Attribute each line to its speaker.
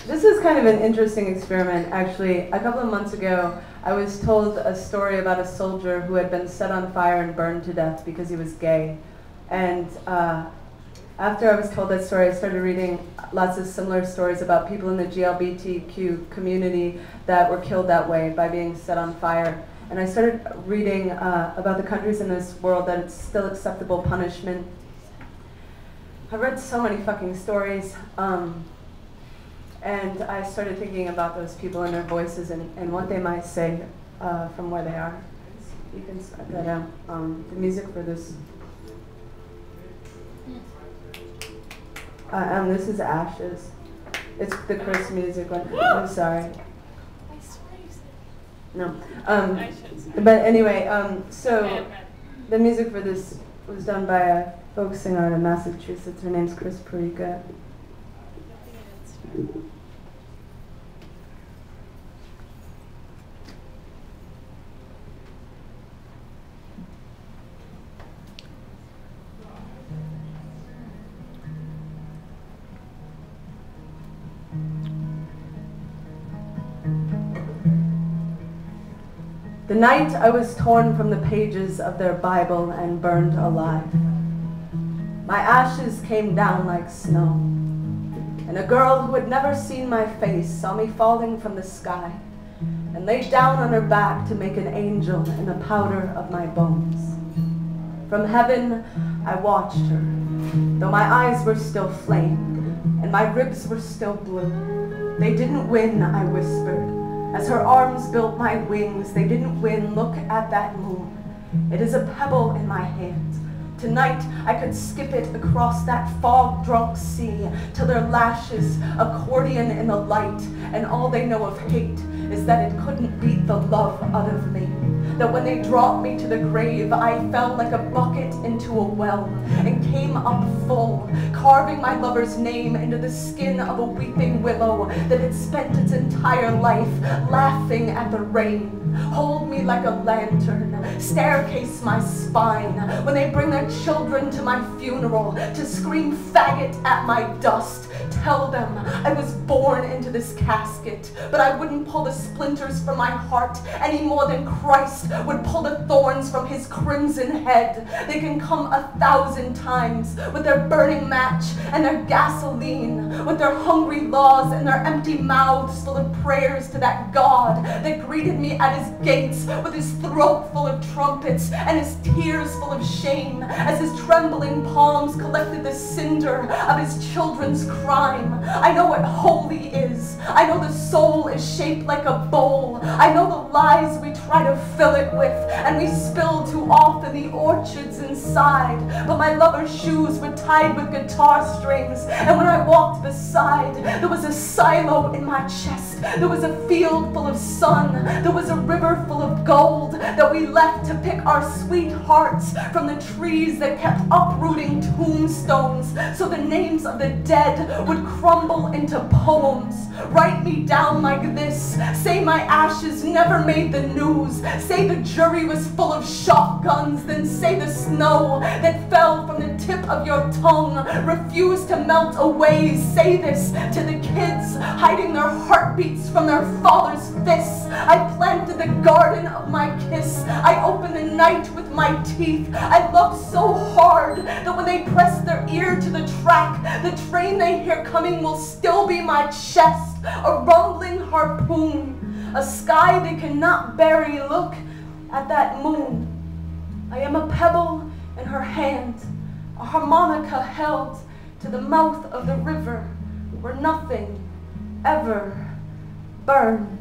Speaker 1: This is kind of an interesting experiment, actually. A couple of months ago, I was told a story about a soldier who had been set on fire and burned to death because he was gay. And after I was told that story, I started reading lots of similar stories about people in the GLBTQ community that were killed that way by being set on fire. And I started reading about the countries in this world that it's still acceptable punishment. I read so many fucking stories. And I started thinking about those people and their voices and what they might say from where they are. You can start that out. The music for this. This is Ashes. It's the Chris music one. I'm sorry. No. But anyway, so the music for this was done by a folk singer out of Massachusetts. Her name's Chris Perica. The night I was torn from the pages of their Bible and burned alive. My ashes came down like snow, and a girl who had never seen my face saw me falling from the sky and laid down on her back to make an angel in the powder of my bones. From heaven I watched her, though my eyes were still flame and my ribs were still blue. They didn't win, I whispered. As her arms built my wings, they didn't win. Look at that moon. It is a pebble in my hand. Tonight, I could skip it across that fog-drunk sea till their lashes accordion in the light, and all they know of hate is that it couldn't beat the love out of me. That when they dropped me to the grave, I fell like a bucket into a well and came up full, carving my lover's name into the skin of a weeping willow that had spent its entire life laughing at the rain. Hold me like a lantern, staircase my spine, when they bring their children to my funeral to scream faggot at my dust. Tell them I was born into this casket, but I wouldn't pull the splinters from my heart any more than Christ would pull the thorns from his crimson head. They can come 1,000 times with their burning match and their gasoline, with their hungry laws and their empty mouths full of prayers to that God that greeted me at his gates with his throat full of trumpets and his tears full of shame as his trembling palms collected the cinder of his children's crime. I know what holy is. I know the soul is shaped like a bowl. I know the lies we try to fill it with and we spill too often the orchards inside. But my lover's shoes were tied with guitar strings, and when I walked beside, there was a silo in my chest. There was a field full of sun. There was a river full of gold that we left to pick our sweethearts from the trees that kept uprooting tombstones so the names of the dead would crumble into poems. Write me down like this. Say my ashes never made the news. Say the jury was full of shotguns. Then say the snow that fell from the tip of your tongue refused to melt away. Say this to the kids hiding their heartbeats from their father's fists. I planted the garden of my kiss. I opened the night with my teeth. I loved so hard that when they press their ear to the track, the train they hear coming will still be my chest, a rumbling harpoon, a sky they cannot bury. Look at that moon. I am a pebble in her hand, a harmonica held to the mouth of the river where nothing ever burned.